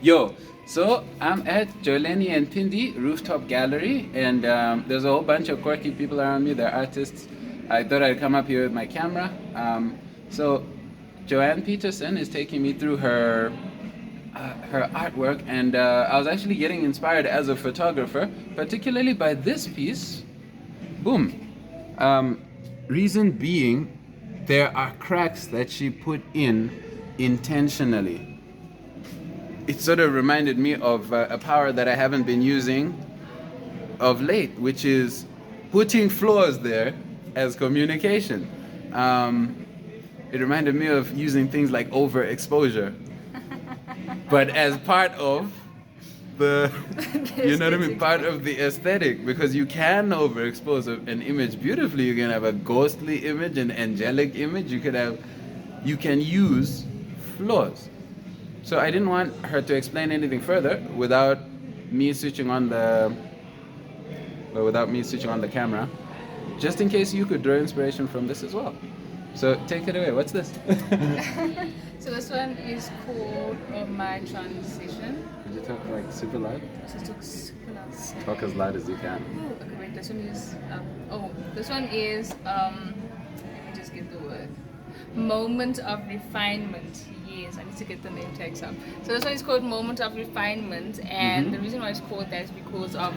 Yo, so I'm at Joanne and Pindi Rooftop Gallery, and there's a whole bunch of quirky people around me. They're artists. I thought I'd come up here with my camera. So Joanne Petersen is taking me through her artwork, and I was actually getting inspired as a photographer, particularly by this piece. Boom. Reason being, there are cracks that she put in intentionally. It sort of reminded me of a power that I haven't been using of late, which is putting flaws there as communication. It reminded me of using things like overexposure, but as part of the, you know what I mean, part of the aesthetic, because you can overexpose an image beautifully. You can have a ghostly image, an angelic image. You can use flaws. So I didn't want her to explain anything further without me switching on the camera, just in case you could draw inspiration from this as well. So take it away. What's this? So this one is called My Transition. Could you talk like super loud? So it looks super nice. Talk as loud as you can. Oh, okay, wait, this one is let me just get the word. Moment of Refinement. Yes, I need to get the name tags up. So this one is called Moment of Refinement, and the reason why it's called that is because of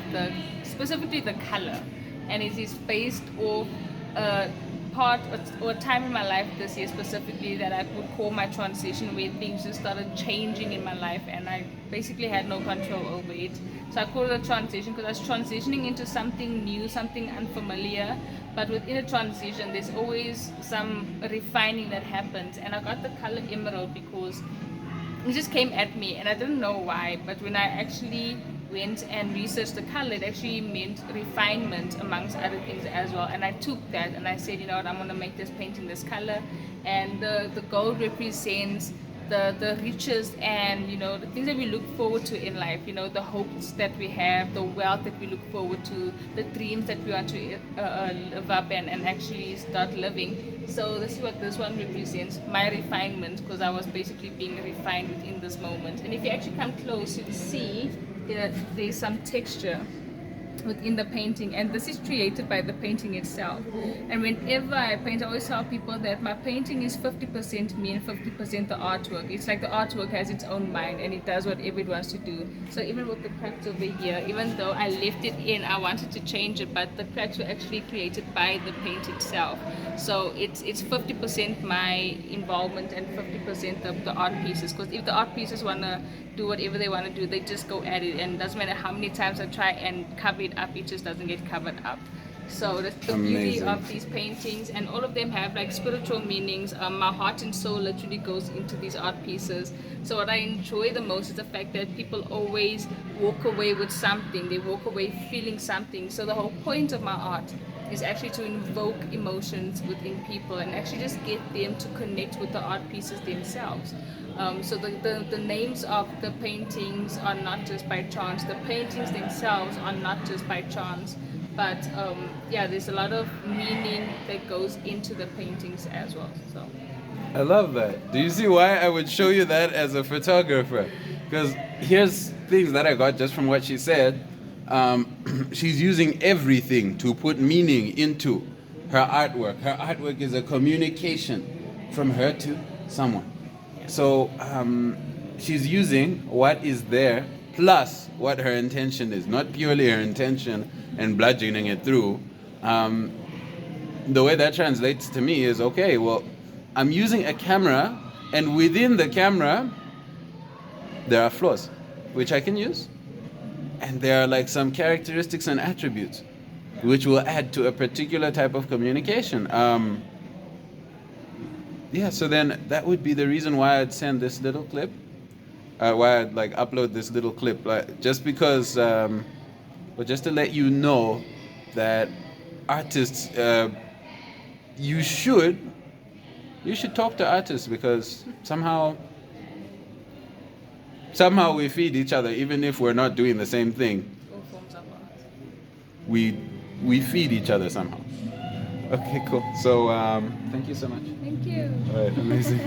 specifically the color, and it is based off a part or a time in my life this year specifically that I would call my transition, where things just started changing in my life and I basically had no control over it. So I call it a transition because I was transitioning into something new, something unfamiliar. But within a transition, there's always some refining that happens. And I got the color emerald because it just came at me and I didn't know why. But when I actually went and researched the color, it actually meant refinement amongst other things as well. And I took that and I said, you know what, I'm going to make this painting this color. And the gold represents the riches and, you know, the things that we look forward to in life, you know, the hopes that we have, the wealth that we look forward to, the dreams that we want to live up and actually start living. So this is what this one represents, my refinement, because I was basically being refined within this moment. And if you actually come close, you'll see that there's some texture within the painting, and this is created by the painting itself. And whenever I paint, I always tell people that my painting is 50% me and 50% the artwork. It's like the artwork has its own mind and it does whatever it wants to do. So even with the cracks over here, even though I left it in, I wanted to change it, but the cracks were actually created by the paint itself. So it's 50% my involvement and 50% of the art pieces, because if the art pieces want to do whatever they want to do, they just go at it, and it doesn't matter how many times I try and cover it up, it just doesn't get covered up. So that's the beauty of these paintings, and all of them have like spiritual meanings. My heart and soul literally goes into these art pieces. So what I enjoy the most is the fact that people always walk away with something. They walk away feeling something. So the whole point of my art is actually to invoke emotions within people and actually just get them to connect with the art pieces themselves. So the names of the paintings are not just by chance. The paintings themselves are not just by chance. But there's a lot of meaning that goes into the paintings as well. So I love that. Do you see why I would show you that as a photographer? Because here's things that I got just from what she said. She's using everything to put meaning into her artwork. Her artwork is a communication from her to someone. So she's using what is there plus what her intention is, not purely her intention and bludgeoning it through. The way that translates to me is, okay, well, I'm using a camera, and within the camera, there are flaws, which I can use. And there are like some characteristics and attributes, which will add to a particular type of communication. So then that would be the reason why I'd send this little clip, why I'd like upload this little clip, just because, but just to let you know that artists, you should talk to artists, because somehow we feed each other, even if we're not doing the same thing. all forms of art. We feed each other somehow. Okay, cool. So thank you so much. Thank you. All right, amazing.